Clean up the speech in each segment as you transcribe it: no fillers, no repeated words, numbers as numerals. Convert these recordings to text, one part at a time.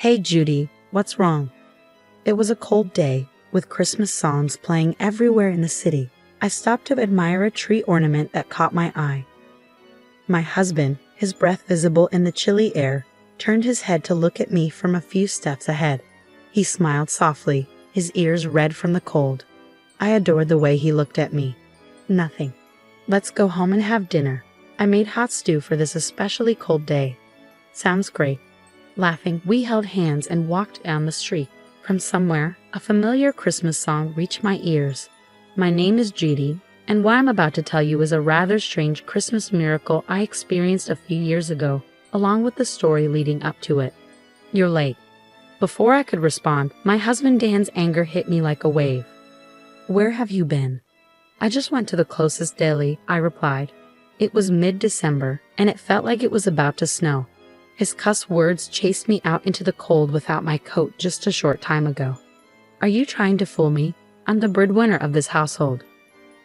Hey Judy, what's wrong? It was a cold day, with Christmas songs playing everywhere in the city. I stopped to admire a tree ornament that caught my eye. My husband, his breath visible in the chilly air, turned his head to look at me from a few steps ahead. He smiled softly, his ears red from the cold. I adored the way he looked at me. Nothing. Let's go home and have dinner. I made hot stew for this especially cold day. Sounds great. Laughing, we held hands and walked down the street. From somewhere, a familiar Christmas song reached my ears. My name is Judy, and what I'm about to tell you is a rather strange Christmas miracle I experienced a few years ago, along with the story leading up to it. You're late. Before I could respond, my husband Dan's anger hit me like a wave. Where have you been? I just went to the closest deli, I replied. It was mid-December, and it felt like it was about to snow. His cuss words chased me out into the cold without my coat just a short time ago. Are you trying to fool me? I'm the breadwinner of this household.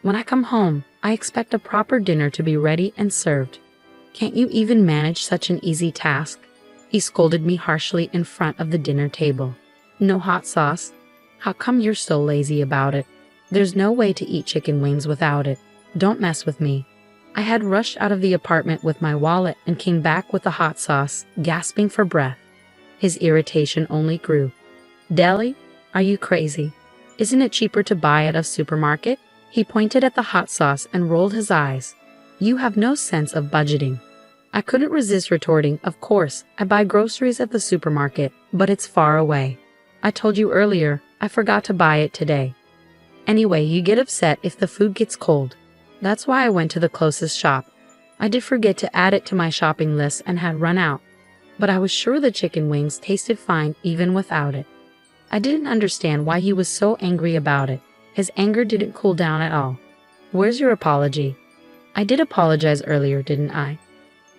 When I come home, I expect a proper dinner to be ready and served. Can't you even manage such an easy task? He scolded me harshly in front of the dinner table. No hot sauce? How come you're so lazy about it? There's no way to eat chicken wings without it. Don't mess with me. I had rushed out of the apartment with my wallet and came back with the hot sauce, gasping for breath. His irritation only grew. Deli? Are you crazy? Isn't it cheaper to buy at a supermarket? He pointed at the hot sauce and rolled his eyes. You have no sense of budgeting. I couldn't resist retorting, of course, I buy groceries at the supermarket, but it's far away. I told you earlier, I forgot to buy it today. Anyway, you get upset if the food gets cold. That's why I went to the closest shop. I did forget to add it to my shopping list and had run out. But I was sure the chicken wings tasted fine even without it. I didn't understand why he was so angry about it. His anger didn't cool down at all. Where's your apology? I did apologize earlier, didn't I?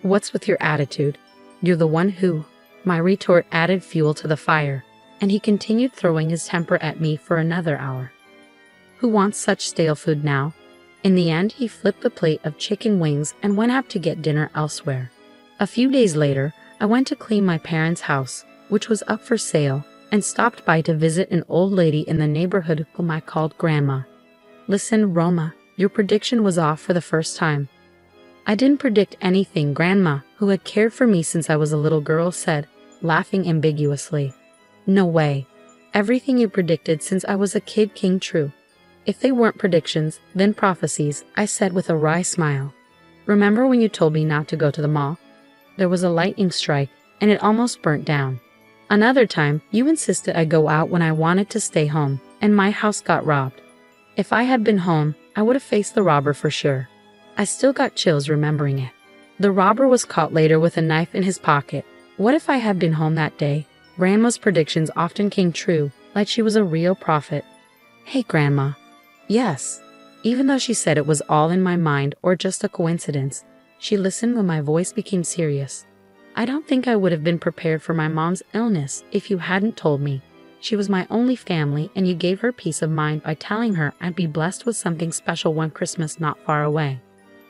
What's with your attitude? You're the one who... My retort added fuel to the fire, and he continued throwing his temper at me for another hour. Who wants such stale food now? In the end, he flipped the plate of chicken wings and went out to get dinner elsewhere. A few days later, I went to clean my parents' house, which was up for sale, and stopped by to visit an old lady in the neighborhood whom I called Grandma. Listen, Roma, your prediction was off for the first time. I didn't predict anything, Grandma, who had cared for me since I was a little girl, said, laughing ambiguously. No way. Everything you predicted since I was a kid came true. If they weren't predictions, then prophecies, I said with a wry smile. Remember when you told me not to go to the mall? There was a lightning strike, and it almost burnt down. Another time, you insisted I go out when I wanted to stay home, and my house got robbed. If I had been home, I would have faced the robber for sure. I still got chills remembering it. The robber was caught later with a knife in his pocket. What if I had been home that day? Grandma's predictions often came true, like she was a real prophet. Hey, Grandma. Yes. Even though she said it was all in my mind or just a coincidence, she listened when my voice became serious. I don't think I would have been prepared for my mom's illness if you hadn't told me. She was my only family, and you gave her peace of mind by telling her I'd be blessed with something special one Christmas not far away.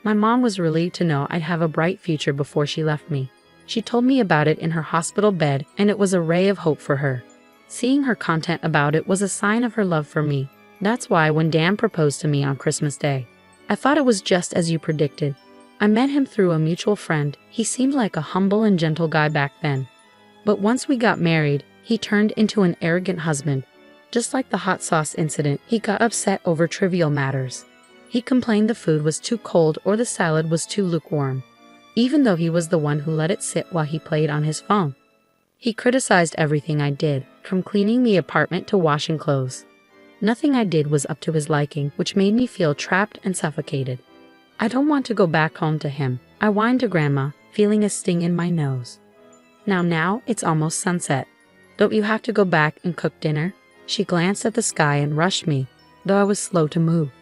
My mom was relieved to know I'd have a bright future before she left me. She told me about it in her hospital bed, and it was a ray of hope for her. Seeing her content about it was a sign of her love for me. That's why when Dan proposed to me on Christmas Day, I thought it was just as you predicted. I met him through a mutual friend. He seemed like a humble and gentle guy back then. But once we got married, he turned into an arrogant husband. Just like the hot sauce incident, he got upset over trivial matters. He complained the food was too cold or the salad was too lukewarm, even though he was the one who let it sit while he played on his phone. He criticized everything I did, from cleaning the apartment to washing clothes. Nothing I did was up to his liking, which made me feel trapped and suffocated. I don't want to go back home to him, I whined to Grandma, feeling a sting in my nose. Now it's almost sunset. Don't you have to go back and cook dinner? She glanced at the sky and rushed me, though I was slow to move.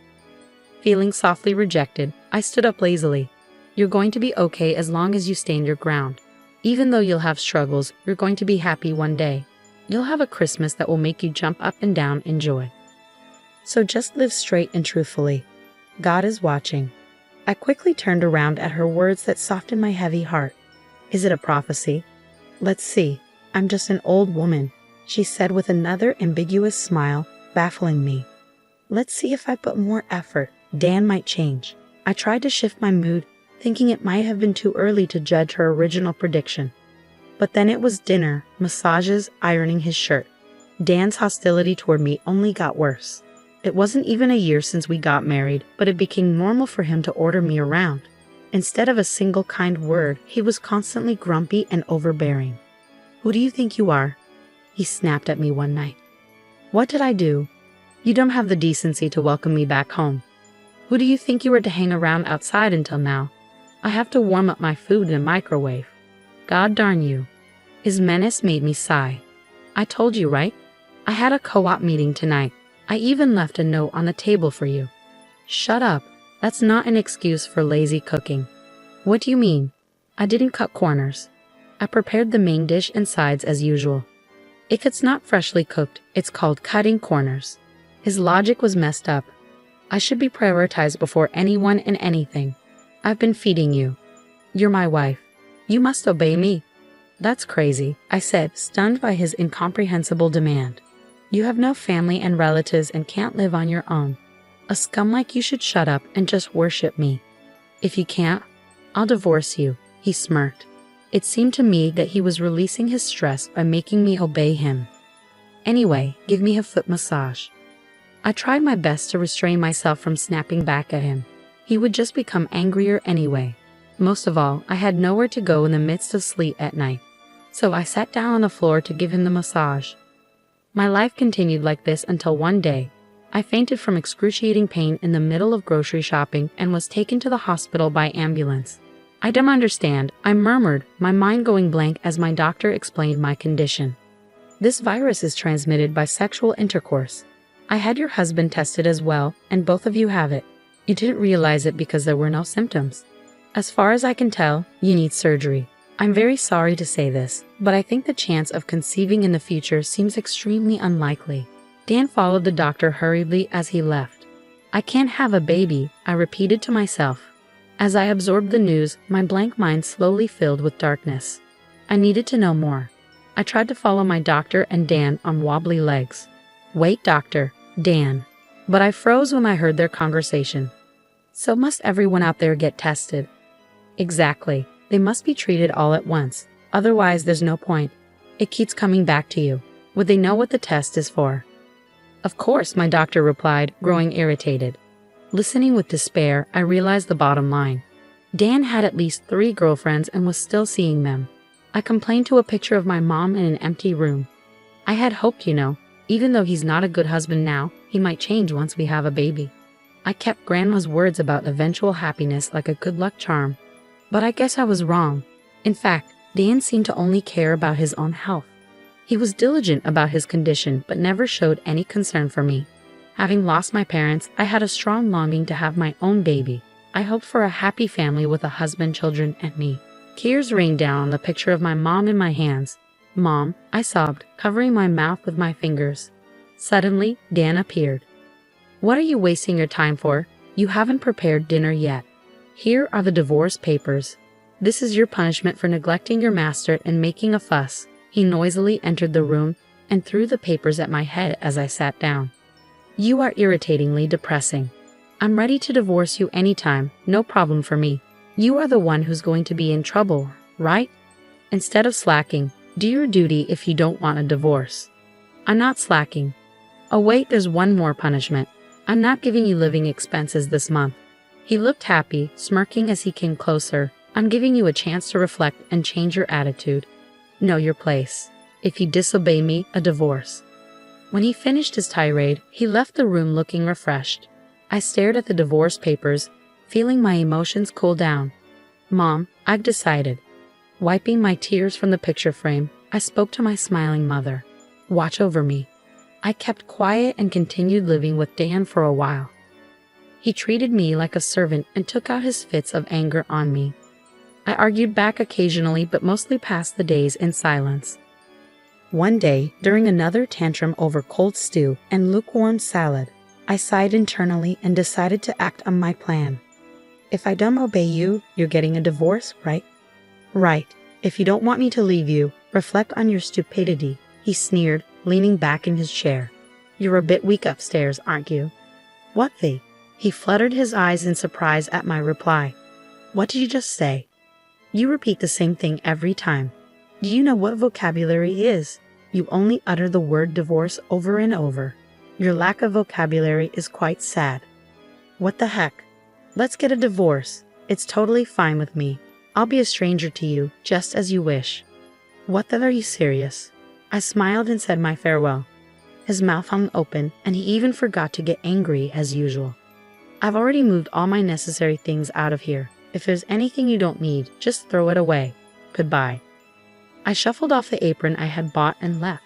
Feeling softly rejected, I stood up lazily. You're going to be okay as long as you stand your ground. Even though you'll have struggles, you're going to be happy one day. You'll have a Christmas that will make you jump up and down in joy. So just live straight and truthfully. God is watching. I quickly turned around at her words that softened my heavy heart. Is it a prophecy? Let's see. I'm just an old woman, she said with another ambiguous smile, baffling me. Let's see if I put more effort. Dan might change. I tried to shift my mood, thinking it might have been too early to judge her original prediction. But then it was dinner, massages, ironing his shirt. Dan's hostility toward me only got worse. It wasn't even a year since we got married, but it became normal for him to order me around. Instead of a single kind word, he was constantly grumpy and overbearing. Who do you think you are? He snapped at me one night. What did I do? You don't have the decency to welcome me back home. Who do you think you were to hang around outside until now? I have to warm up my food in a microwave. God darn you. His menace made me sigh. I told you, right? I had a co-op meeting tonight. I even left a note on the table for you. Shut up. That's not an excuse for lazy cooking. What do you mean? I didn't cut corners. I prepared the main dish and sides as usual. If it's not freshly cooked, it's called cutting corners. His logic was messed up. I should be prioritized before anyone and anything. I've been feeding you. You're my wife. You must obey me. That's crazy, I said, stunned by his incomprehensible demand. You have no family and relatives and can't live on your own. A scum like you should shut up and just worship me. If you can't, I'll divorce you, he smirked. It seemed to me that he was releasing his stress by making me obey him. Anyway, give me a foot massage. I tried my best to restrain myself from snapping back at him. He would just become angrier anyway. Most of all, I had nowhere to go in the midst of sleet at night. So I sat down on the floor to give him the massage. My life continued like this until one day, I fainted from excruciating pain in the middle of grocery shopping and was taken to the hospital by ambulance. I don't understand, I murmured, my mind going blank as my doctor explained my condition. This virus is transmitted by sexual intercourse. I had your husband tested as well, and both of you have it. You didn't realize it because there were no symptoms. As far as I can tell, you need surgery. I'm very sorry to say this, but I think the chance of conceiving in the future seems extremely unlikely. Dan followed the doctor hurriedly as he left. I can't have a baby, I repeated to myself. As I absorbed the news, my blank mind slowly filled with darkness. I needed to know more. I tried to follow my doctor and Dan on wobbly legs. Wait, doctor, Dan. But I froze when I heard their conversation. So must everyone out there get tested? Exactly. They must be treated all at once. Otherwise, there's no point. It keeps coming back to you. Would they know what the test is for? Of course, my doctor replied, growing irritated. Listening with despair, I realized the bottom line. Dan had at least 3 girlfriends and was still seeing them. I complained to a picture of my mom in an empty room. I had hoped, even though he's not a good husband now, he might change once we have a baby. I kept Grandma's words about eventual happiness like a good luck charm. But I guess I was wrong. In fact, Dan seemed to only care about his own health. He was diligent about his condition but never showed any concern for me. Having lost my parents, I had a strong longing to have my own baby. I hoped for a happy family with a husband, children, and me. Tears rained down on the picture of my mom in my hands. Mom, I sobbed, covering my mouth with my fingers. Suddenly, Dan appeared. What are you wasting your time for? You haven't prepared dinner yet. Here are the divorce papers. This is your punishment for neglecting your master and making a fuss. He noisily entered the room and threw the papers at my head as I sat down. You are irritatingly depressing. I'm ready to divorce you anytime, no problem for me. You are the one who's going to be in trouble, right? Instead of slacking, do your duty if you don't want a divorce. I'm not slacking. Oh wait, there's one more punishment. I'm not giving you living expenses this month. He looked happy, smirking as he came closer. I'm giving you a chance to reflect and change your attitude. Know your place. If you disobey me, a divorce. When he finished his tirade, he left the room looking refreshed. I stared at the divorce papers, feeling my emotions cool down. Mom, I've decided. Wiping my tears from the picture frame, I spoke to my smiling mother. Watch over me. I kept quiet and continued living with Dan for a while. He treated me like a servant and took out his fits of anger on me. I argued back occasionally but mostly passed the days in silence. One day, during another tantrum over cold stew and lukewarm salad, I sighed internally and decided to act on my plan. If I don't obey you, you're getting a divorce, right? Right. If you don't want me to leave you, Reflect on your stupidity, he sneered, leaning back in his chair. You're a bit weak upstairs, aren't you? What the? He fluttered his eyes in surprise at my reply. What did you just say? You repeat the same thing every time. Do you know what vocabulary is? You only utter the word divorce over and over. Your lack of vocabulary is quite sad. What the heck? Let's get a divorce. It's totally fine with me. I'll be a stranger to you, just as you wish. What the? Are you serious? I smiled and said my farewell. His mouth hung open, and he even forgot to get angry as usual. I've already moved all my necessary things out of here. If there's anything you don't need, just throw it away. Goodbye. I shuffled off the apron I had bought and left.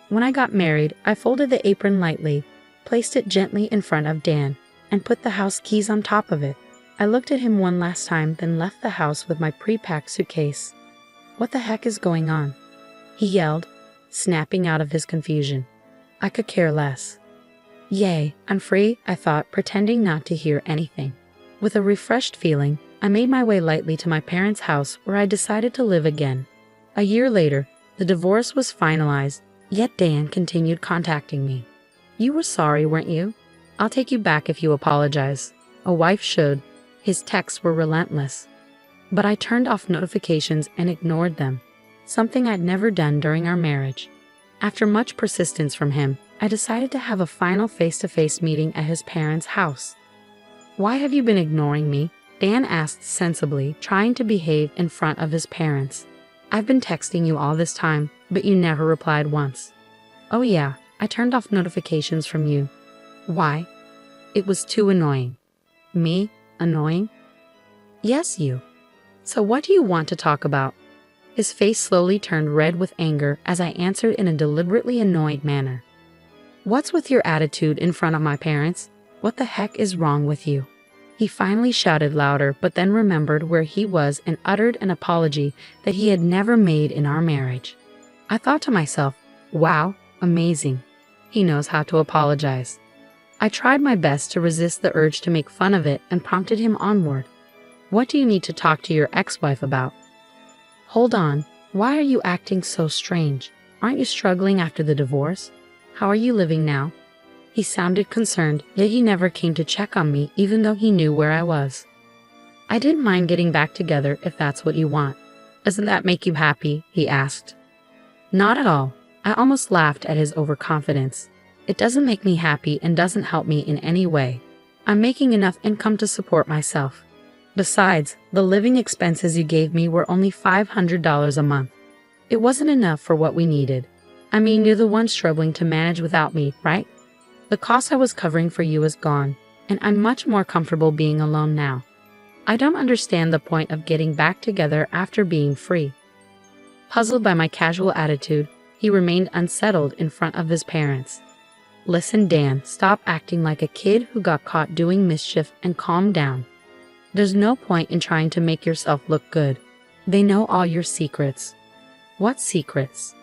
When I got married, I folded the apron lightly, placed it gently in front of Dan, and put the house keys on top of it. I looked at him one last time, then left the house with my pre-packed suitcase. What the heck is going on? He yelled, snapping out of his confusion. I could care less. Yay, I'm free, I thought, pretending not to hear anything. With a refreshed feeling, I made my way lightly to my parents' house where I decided to live again. A year later, the divorce was finalized, yet Dan continued contacting me. You were sorry, weren't you? I'll take you back if you apologize. A wife should. His texts were relentless. But I turned off notifications and ignored them, something I'd never done during our marriage. After much persistence from him, I decided to have a final face-to-face meeting at his parents' house. Why have you been ignoring me? Dan asked sensibly, trying to behave in front of his parents. I've been texting you all this time, but you never replied once. Oh yeah, I turned off notifications from you. Why? It was too annoying. Me? Annoying? Yes, you. So what do you want to talk about? His face slowly turned red with anger as I answered in a deliberately annoyed manner. What's with your attitude in front of my parents? What the heck is wrong with you? He finally shouted louder, but then remembered where he was and uttered an apology that he had never made in our marriage. I thought to myself, wow, amazing. He knows how to apologize. I tried my best to resist the urge to make fun of it and prompted him onward. What do you need to talk to your ex-wife about? Hold on, why are you acting so strange? Aren't you struggling after the divorce? How are you living now? He sounded concerned, yet he never came to check on me even though he knew where I was. I didn't mind getting back together if that's what you want. Doesn't that make you happy? He asked. Not at all. I almost laughed at his overconfidence. It doesn't make me happy and doesn't help me in any way. I'm making enough income to support myself. Besides, the living expenses you gave me were only $500 a month. It wasn't enough for what we needed. I mean, you're the one struggling to manage without me, right? The cost I was covering for you is gone, and I'm much more comfortable being alone now. I don't understand the point of getting back together after being free. Puzzled by my casual attitude, he remained unsettled in front of his parents. Listen, Dan, stop acting like a kid who got caught doing mischief and calm down. There's no point in trying to make yourself look good. They know all your secrets. What secrets?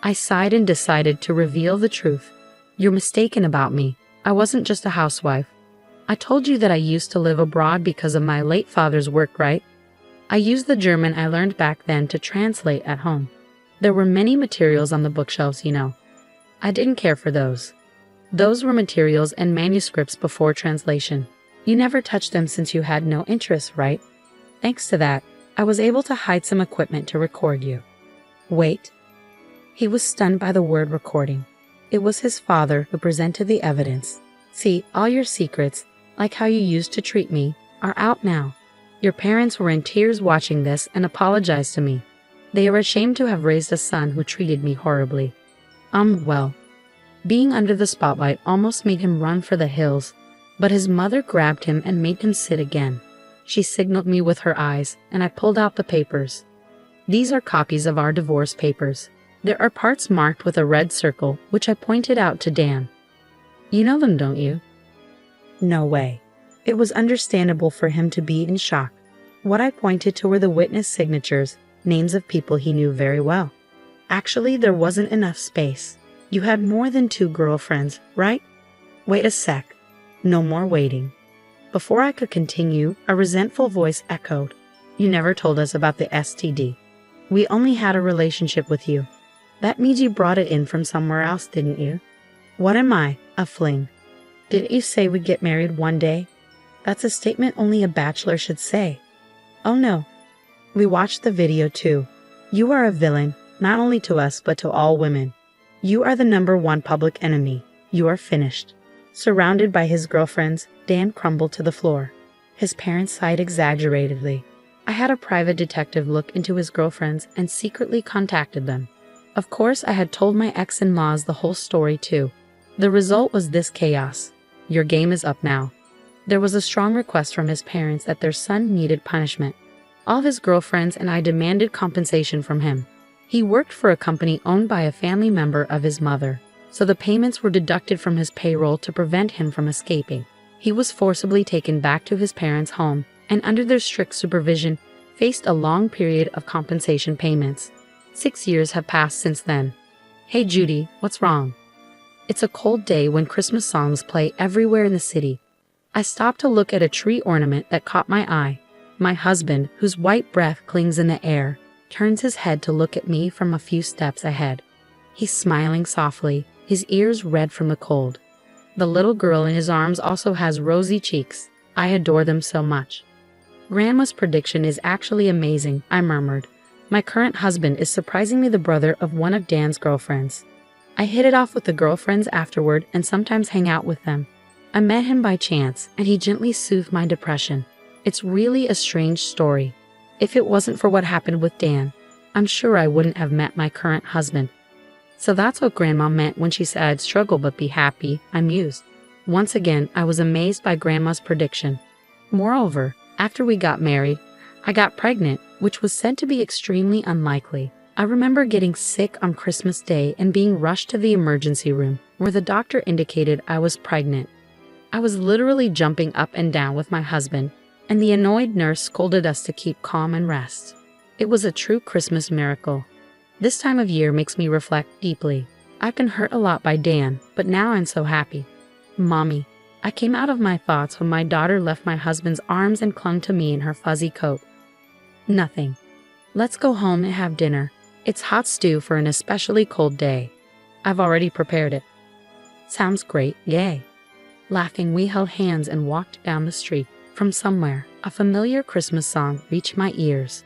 I sighed and decided to reveal the truth. You're mistaken about me. I wasn't just a housewife. I told you that I used to live abroad because of my late father's work, right? I used the German I learned back then to translate at home. There were many materials on the bookshelves, you know. I didn't care for those. Those were materials and manuscripts before translation. You never touched them since you had no interest, right? Thanks to that, I was able to hide some equipment to record you. Wait. He was stunned by the word recording. It was his father who presented the evidence. See, all your secrets, like how you used to treat me, are out now. Your parents were in tears watching this and apologized to me. They are ashamed to have raised a son who treated me horribly. Well, being under the spotlight almost made him run for the hills, but his mother grabbed him and made him sit again. She signaled me with her eyes, and I pulled out the papers. These are copies of our divorce papers. There are parts marked with a red circle, which I pointed out to Dan. You know them, don't you? No way. It was understandable for him to be in shock. What I pointed to were the witness signatures, names of people he knew very well. Actually, there wasn't enough space. You had more than 2 girlfriends, right? Wait a sec. No more waiting. Before I could continue, a resentful voice echoed. You never told us about the STD. We only had a relationship with you. That means you brought it in from somewhere else, didn't you? What am I? A fling? Didn't you say we'd get married one day? That's a statement only a bachelor should say. Oh no. We watched the video too. You are a villain, not only to us but to all women. You are the #1 public enemy. You are finished. Surrounded by his girlfriends, Dan crumbled to the floor. His parents sighed exaggeratedly. I had a private detective look into his girlfriends and secretly contacted them. Of course, I had told my ex-in-laws the whole story too. The result was this chaos. Your game is up now. There was a strong request from his parents that their son needed punishment. All of his girlfriends and I demanded compensation from him. He worked for a company owned by a family member of his mother, so the payments were deducted from his payroll to prevent him from escaping. He was forcibly taken back to his parents' home and under their strict supervision faced a long period of compensation payments. 6 years have passed since then. Hey Judy, what's wrong? It's a cold day when Christmas songs play everywhere in the city. I stopped to look at a tree ornament that caught my eye. My husband, whose white breath clings in the air, turns his head to look at me from a few steps ahead. He's smiling softly, his ears red from the cold. The little girl in his arms also has rosy cheeks. I adore them so much. Grandma's prediction is actually amazing, I murmured. My current husband is surprisingly the brother of one of Dan's girlfriends. I hit it off with the girlfriends afterward and sometimes hang out with them. I met him by chance, and he gently soothed my depression. It's really a strange story. If it wasn't for what happened with Dan, I'm sure I wouldn't have met my current husband. So that's what Grandma meant when she said I'd struggle but be happy, I mused. Once again, I was amazed by Grandma's prediction. Moreover, after we got married, I got pregnant, which was said to be extremely unlikely. I remember getting sick on Christmas Day and being rushed to the emergency room, where the doctor indicated I was pregnant. I was literally jumping up and down with my husband, and the annoyed nurse scolded us to keep calm and rest. It was a true Christmas miracle. This time of year makes me reflect deeply. I've been hurt a lot by Dan, but now I'm so happy. Mommy, I came out of my thoughts when my daughter left my husband's arms and clung to me in her fuzzy coat. Nothing. Let's go home and have dinner. It's hot stew for an especially cold day. I've already prepared it. Sounds great, yay. Laughing, we held hands and walked down the street. From somewhere, a familiar Christmas song reached my ears.